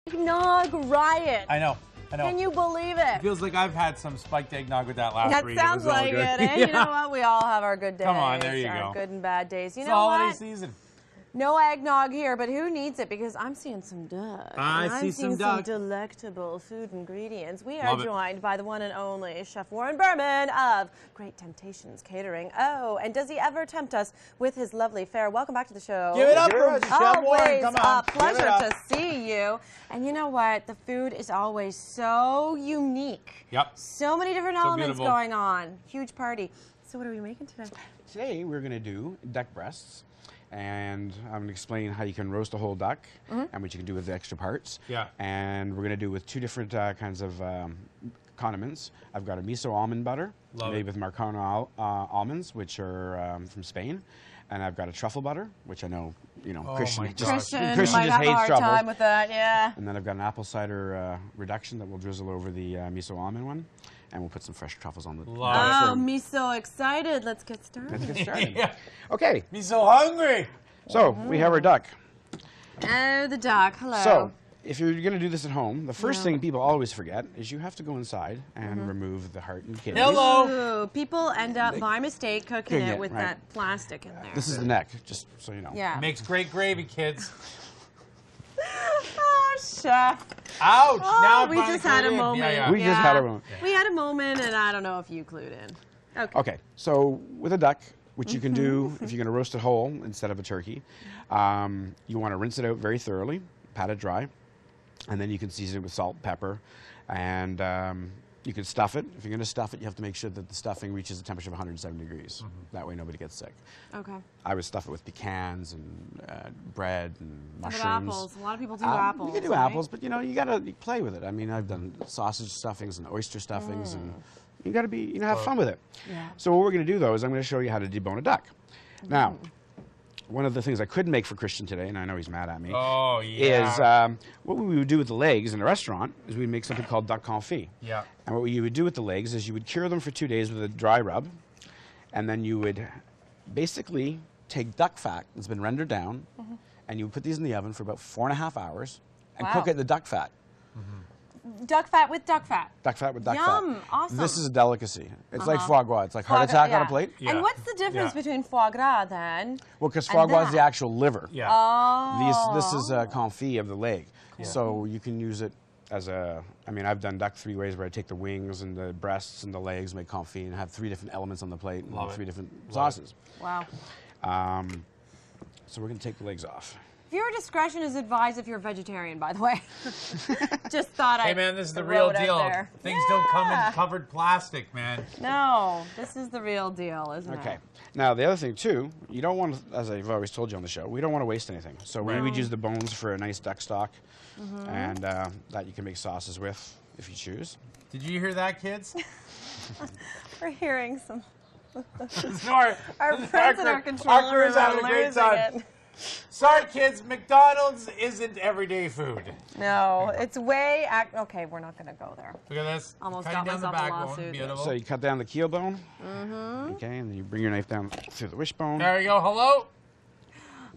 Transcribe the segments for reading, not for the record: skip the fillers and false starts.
Eggnog riot. I know. Can you believe it? It feels like I've had some spiked eggnog with that last week. That sounds like it, eh? Yeah. You know what? We all have our good days. Come on, there you our go. good and bad days. You It's know holiday what? season. No eggnog here, but who needs it? Because I'm seeing some duck. I see some duck. I'm seeing some delectable food ingredients. We Love are it. joined by the one and only Chef Warren Berman of Great Temptations Catering. Oh, and does he ever tempt us with his lovely fare? Welcome back to the show. Give it up for Chef Warren. Always Come on. a pleasure Give it to see you. And you know what? The food is always so unique. Yep. So many different So elements beautiful. going on. Huge party. So what are we making today? Today we're going to do duck breasts, and I'm going to explain how you can roast a whole duck and what you can do with the extra parts. Yeah. And we're going to do with two different kinds of condiments. I've got a miso almond butter Love made it. with Marcona almonds, which are from Spain. And I've got a truffle butter, which I know, you know, Oh Christian my just, gosh. Christian might have a hates hard truffles. time with that, yeah. And then I've got an apple cider reduction that we'll drizzle over the miso almond one. And we'll put some fresh truffles on the Love Oh, me so excited. Let's get started. Let's get started. Yeah. Okay, Me so hungry. so we have our duck. Oh, the duck. Hello. So, if you're going to do this at home, the first thing people always forget is you have to go inside and remove the heart and kidneys. Hello. Ooh, people end up by mistake cooking Cooking it it, with right. that plastic in there. This is the neck, just so you know. yeah. Makes great gravy, kids. Oh, chef. Ouch. Oh, now I'm we finally just had a clued in. moment. Yeah, yeah. We just had a moment. We had a moment, and I don't know if you clued in. Okay. Okay, so with a duck, what you can do if you're going to roast it whole instead of a turkey, you want to rinse it out very thoroughly, pat it dry, and then you can season it with salt, pepper, and you can stuff it. If you're going to stuff it, you have to make sure that the stuffing reaches a temperature of 107 degrees. That way nobody gets sick. Okay. I would stuff it with pecans and bread and What mushrooms. about apples? A lot of people do apples. You can do right? apples, but you know you gotta play with it. I mean, I've done sausage stuffings and oyster stuffings, and you gotta be have fun with it. Yeah. So what we're gonna do though is I'm gonna show you how to debone a duck. Now, one of the things I couldn't make for Christian today, and I know he's mad at me, Oh, yeah. is what we would do with the legs in a restaurant is we'd make something called duck confit. Yeah. And what you would do with the legs is you would cure them for 2 days with a dry rub, and then you would basically take duck fat that's been rendered down, and you would put these in the oven for about 4.5 hours and cook Wow. it in the duck fat. Duck fat with duck fat. Duck fat with duck Yum. fat. Awesome. This is a delicacy. It's like foie gras. It's like heart attack on a plate. Yeah. And what's the difference Yeah. between foie gras then? Well, because And foie gras is the that. actual liver. Yeah. Oh. This is a confit of the leg. So you can use it as a, I mean, I've done duck 3 ways where I take the wings and the breasts and the legs, make confit, and have 3 different elements on the plate and Love it. 3 different Love sauces. Wow. So we're going to take the legs off. Viewer discretion is advised if you're a vegetarian, by the way. Just thought Hey, I'd man, this is the throw real it out deal. there. Things don't come Yeah. in covered plastic, man. No, this is the real deal, isn't Okay. it? Now, the other thing, too, you don't want to, as I've always told you on the show, we don't want to waste anything. So we would use the bones for a nice duck stock, and that you can make sauces with if you choose. Did you hear that, kids? We're hearing some. Sorry. Our friends in our control crew is room are having a great losing time. it. Sorry, kids. McDonald's isn't everyday food. No, it's way. Okay, we're not going to go there. Look at this. Almost Cutting got down the myself a backbone. lawsuit. Beautiful. So you cut down the keel bone, okay, and then you bring your knife down through the wishbone. There we go. Hello.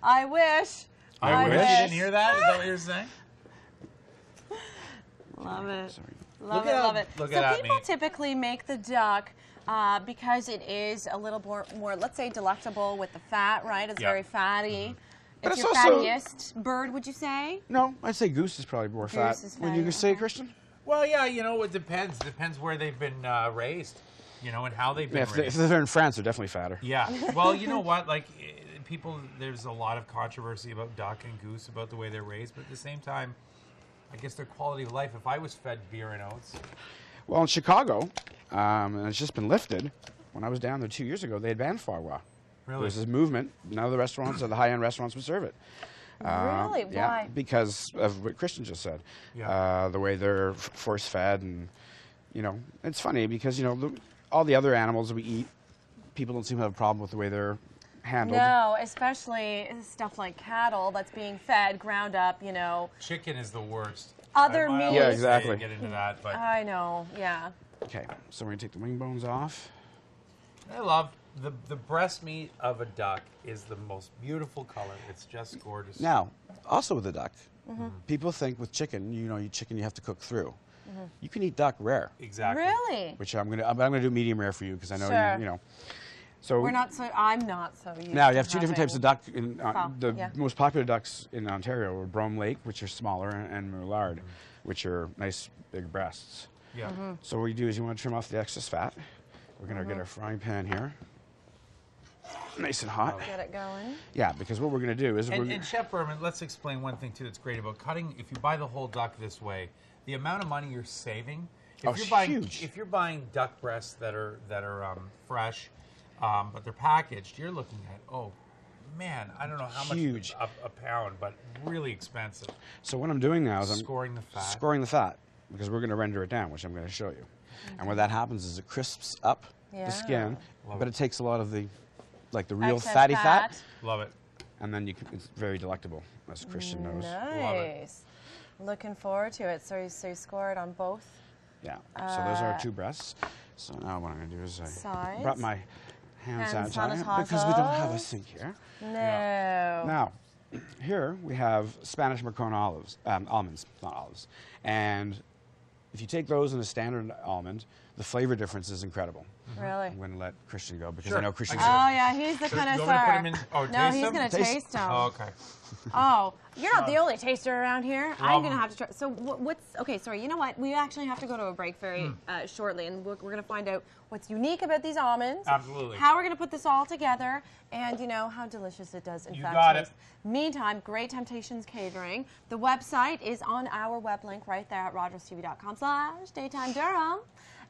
I wish. I wish wish. you didn't hear that. Is that what you're saying? Love it. Sorry. Love Look it, at love how- it. look So at people me. typically make the duck because it is a little more, let's say, delectable with the fat, right? It's Yeah. very fatty. But It's it's your also- fattiest bird, would you say? No, I'd say goose is probably more fat. is Would you fatty, say, okay. Christian? Well, yeah. You know, it depends. Depends where they've been raised. You know, and how they've been Yeah, if raised. they're in France, they're definitely fatter. Yeah. Well, you know what? Like, people, there's a lot of controversy about duck and goose, about the way they're raised. But at the same time, I guess their quality of life. If I was fed beer and oats, Well, in Chicago, and it's just been lifted, when I was down there 2 years ago, they had banned foie gras. really. There's this movement. None of the restaurants or the high-end restaurants would serve it. Really? Yeah, Why? because of what Christian just said. Yeah. The way they're force-fed, and you know, it's funny because you know all the other animals we eat, people don't seem to have a problem with the way they're handled. No, especially stuff like cattle that's being fed, ground up, you know. Chicken is the worst. Other I meat. always Yeah, say exactly. Get into that, but I know, yeah. Okay, so we're gonna take the wing bones off. I love. The breast meat of a duck is the most beautiful color. It's just gorgeous. Now, also with the duck, people think with chicken, chicken you have to cook through. You can eat duck rare, Exactly. Really? which I'm gonna do medium rare for you because I know Sure. you know. So I'm not so used now to you have two different types of duck. The yeah. most popular ducks in Ontario are Brome Lake, which are smaller, and Moulard, which are nice big breasts. Yeah. So what you do is you want to trim off the excess fat. We're gonna get our frying pan here, nice and hot. Get it going. Yeah, because what we're gonna do is And Chef Berman, let's explain one thing too that's great about cutting. If you buy the whole duck this way, the amount of money you're saving. If you're buying, huge. If you're buying duck breasts that are fresh, but they're packaged, you're looking at man, I don't know how Huge. much a pound, but really expensive. So what I'm doing now is I'm Scoring the fat. scoring the fat because we're going to render it down, which I'm going to show you. And what that happens is it crisps up Yeah. the skin, Love but it. it takes a lot of the real Excess fatty fat, Love it. and then it's very delectable, as Christian knows. Nice. Looking forward to it. So you scored on both Yeah. So those are our two breasts. So now what I'm going to do is I Sides. brought my hand Hand sanitizer because we don't have a sanitizers. sink here. No. Now, here we have Spanish Marcona almonds, not olives. And if you take those and a standard almond, the flavor difference is incredible. Really? I'm going to let Christian go because Sure. I know Christian's Oh yeah, he's the So you want me to connoisseur. put 'em in- no, taste he's them? gonna Taste- taste them. Oh, okay. Oh, you're not the only taster around here. I'm Um, gonna have to try. So what's okay? Sorry, you know what? We actually have to go to a break very shortly, and we're gonna find out what's unique about these almonds. Absolutely. How we're gonna put this all together, and how delicious it does in You fact got it. taste. Meantime, Great Temptations Catering. The website is on our web link right there at rogerstv.com/daytime Durham.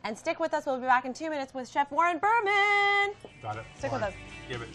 And stick with us. We'll be back in 2 minutes with Chef Warren Berman. Got it. Stick with Lauren, us. Give it.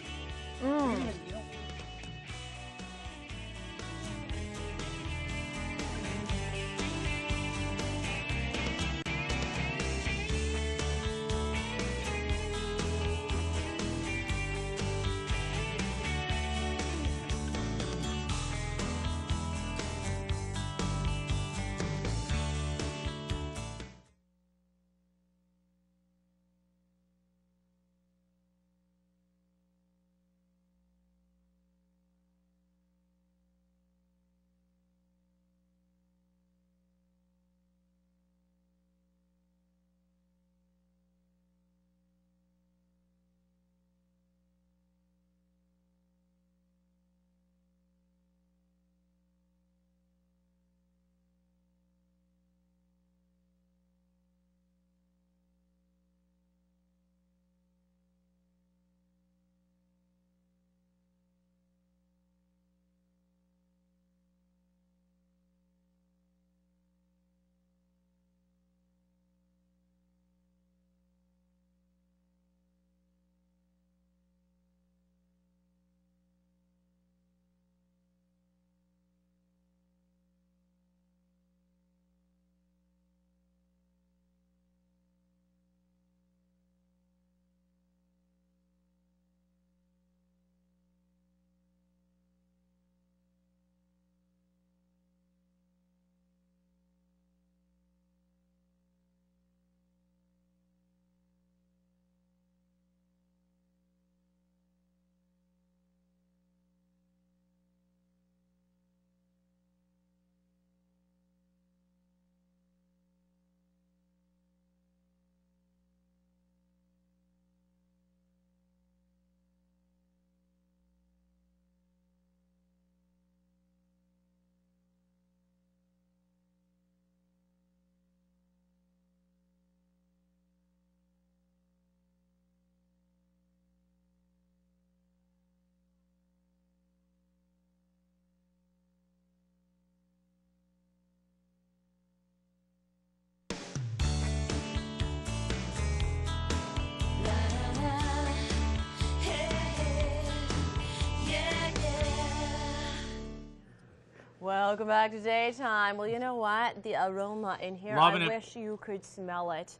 Welcome back to Daytime. Well, you know what? The aroma in here, Loving I it. wish you could smell it.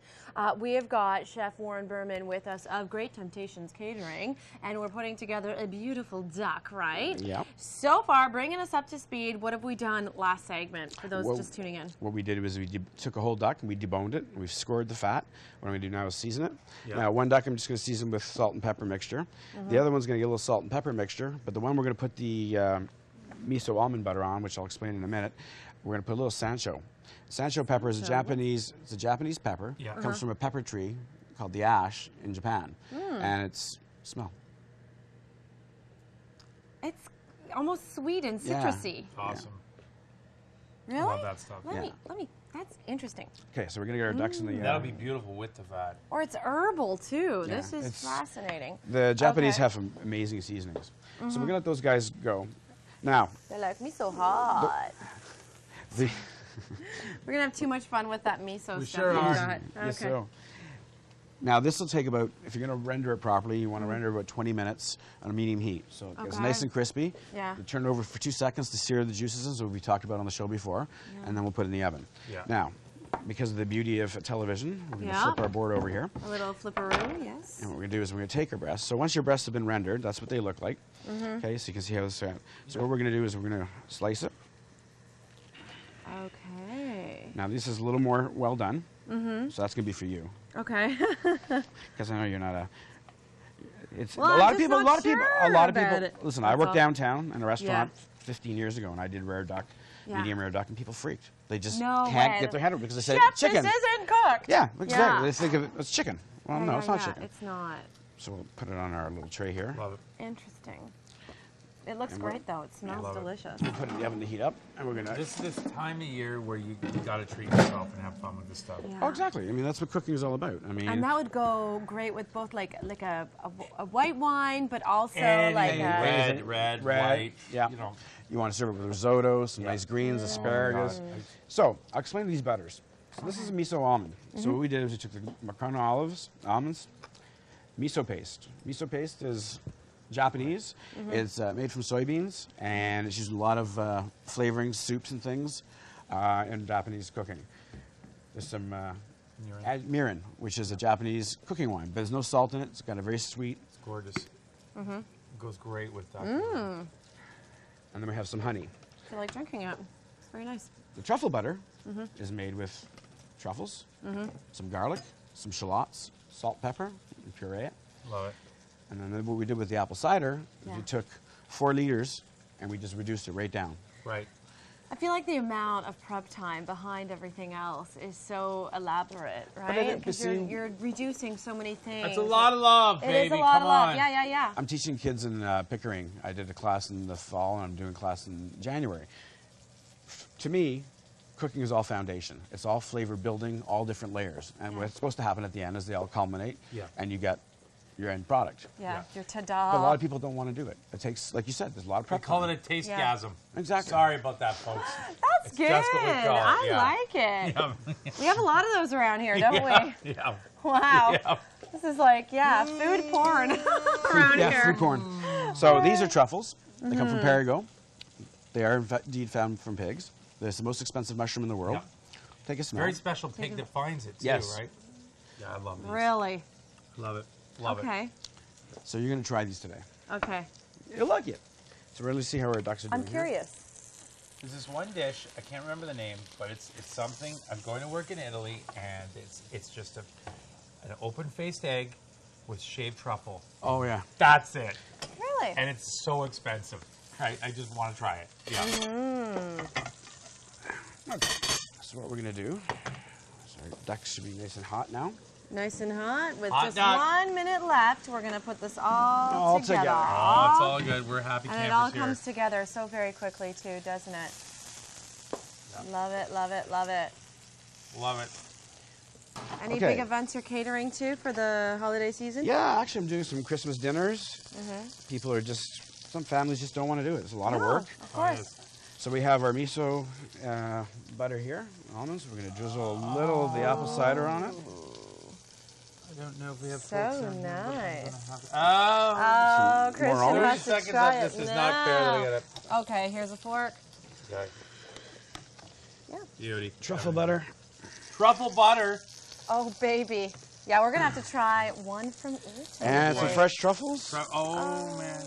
We have got Chef Warren Berman with us of Great Temptations Catering, and we're putting together a beautiful duck, right? Yep. So far, bringing us up to speed, what have we done last segment for those just tuning in? What we did was we took a whole duck and we deboned it. And we've scored the fat. What I'm going to do now is season it. Yep. Now, one duck I'm just going to season with salt and pepper mixture. The other one's going to get a little salt and pepper mixture, but the one we're going to put the Miso almond butter on, which I'll explain in a minute, we're going to put a little Sancho. Sancho pepper is a Japanese pepper. Yeah. It comes from a pepper tree called the ash in Japan. And smell. It's almost sweet and Yeah. citrusy. Awesome. Really? Love that stuff. Let Yeah. me, that's interesting. Okay, so we're going to get our ducks in the... That'll be beautiful with the fat. Or it's herbal too. Yeah, This is it's- fascinating. The Japanese Okay. have some amazing seasonings. So we're going to let those guys go. Now, They like me so hot. the... We're gonna have too much fun with that miso We stuff. sure you are. got. Yes, Okay. so. Now this will take about, if you're going to render it properly, you want to render about 20 minutes on a medium heat. So it's Okay. nice and crispy. Yeah. You turn it over for 2 seconds to sear the juices in, so we talked about on the show before, and then we'll put it in the oven. Yeah. Now, because of the beauty of television, we're going to Yeah. flip our board over here. A little flipperoo, yes. And what we're going to do is we're going to take our breasts. So once your breasts have been rendered, that's what they look like. Mm-hmm. Okay, so you can see how this. So what we're going to do is we're going to slice it. Okay. Now this is a little more well done. So that's going to be for you. Okay. Because I know you're not a. It's Well, a I'm lot of just people. A not lot of people. A sure lot of about people. it. Listen, I That's worked all. downtown in a restaurant 15 years ago, and I did rare duck, Yeah. medium rare duck, and people freaked. They just No can't way. get their head around it because they say Chef, chicken. this isn't cooked. Yeah, exactly. Yeah. They think of it as chicken. Well, no, it's not chicken. It's not. So we'll put it on our little tray here. Love it. Interesting. It looks And we're- great though. It smells love it. delicious. We'll put it in the oven to heat up, and we're gonna. This time of year where you got to treat yourself and have fun with this stuff. Yeah. Oh, exactly. I mean, that's what cooking is all about. I mean, And that would go great with both like a white wine, but also And like red, white. Yeah. You know. You want to serve it with risotto, some nice greens, asparagus. So I'll explain these butters. So this is a miso almond. So what we did is we took the Marcona almonds, miso paste. Miso paste is Japanese. It's made from soybeans, and it's used in a lot of flavorings, soups, and things in Japanese cooking. There's some mirin, which is a Japanese cooking wine, but there's no salt in it. It's got a very sweet. It's gorgeous. It goes great with that. And then we have some honey. I feel like drinking it. It's very nice. The truffle butter is made with truffles, some garlic, some shallots, salt, pepper, and puree it. Love it. And then what we did with the apple cider is Yeah. we took 4 liters and we just reduced it right down. Right. I feel like the amount of prep time behind everything else is so elaborate, it- right? but Because see- you're reducing so many things. That's a lot of love, It baby. is a lot Come of love. on. Yeah. I'm teaching kids in Pickering. I did a class in the fall and I'm doing a class in January. To me, cooking is all foundation. It's all flavor building, all different layers. And what's supposed to happen at the end is they all culminate Yeah. and you get your end product. Yeah, Yeah. your ta-da. But a lot of people don't want to do it. It takes, like you said, there's a lot of We prep. call time. it a tastegasm. Yeah. Exactly. Sorry about that, folks. That's It's good. just what we call it, I yeah. like it. Yeah. We have a lot of those around here, don't yeah. we? Yeah. Wow. Yeah. This is like, food porn around Yeah, here. food porn. So these are truffles. They come from Perigo. They are indeed found from pigs. They're the most expensive mushroom in the world. Yeah. Take a smell. Very special pig that finds it, too, Yes. right? Yeah, I love these. Really? Love it. Love it. Okay. So you're going to try these today. Okay. You'll like it. So we're going to see how our ducks are doing. I'm curious. There's this one dish, I can't remember the name, but it's something, I'm going to work in Italy, and it's just an open-faced egg with shaved truffle. Oh, yeah. That's it. Really? And it's so expensive. I just want to try it. Yeah. Okay. So what we're going to do, so our ducks should be nice and hot now. Nice and hot. With Hot just duck. 1 minute left, we're going to put this all All together. together. Oh, it's all good. We're happy And campers it all here. comes together so very quickly, too, doesn't it? Love it, love it, love it. Love it. Any Okay. big events you're catering to for the holiday season? Yeah, actually, I'm doing some Christmas dinners. People are just, some families just don't want to do it. It's a lot of work. Of course. So we have our miso butter here, almonds. We're going to drizzle a little of the apple cider on it. I don't know if we have So folks on here, but I'm nice. gonna have it. Oh, Some more Christian almonds? wants to Seconds try up. it This is not fair. Look at it. Okay, here's a fork. Okay. Yeah. Beauty. Truffle butter. Truffle butter. Oh, baby. Yeah, we're going to have to try one from each. And some fresh truffles. Oh, man.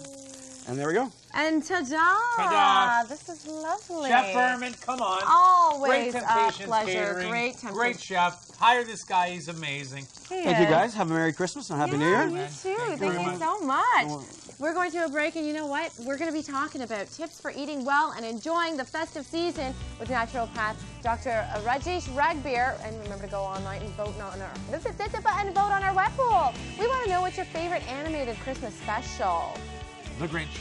And there we go. And ta-da! Ta-da. This is lovely. Chef Berman, come on. Always Great a Temptations pleasure. Catering. Great Temptations. Great chef. Hire this guy. He's amazing. Thank you, guys. Have a Merry Christmas and Happy New Year. You too. Thank Thank you you so much. We're going to a break, and you know what? We're going to be talking about tips for eating well and enjoying the festive season with naturopath Dr. Rajesh Ragbeer. And remember to go online and vote on our web poll. We want to know what's your favorite animated Christmas special. The Grinch.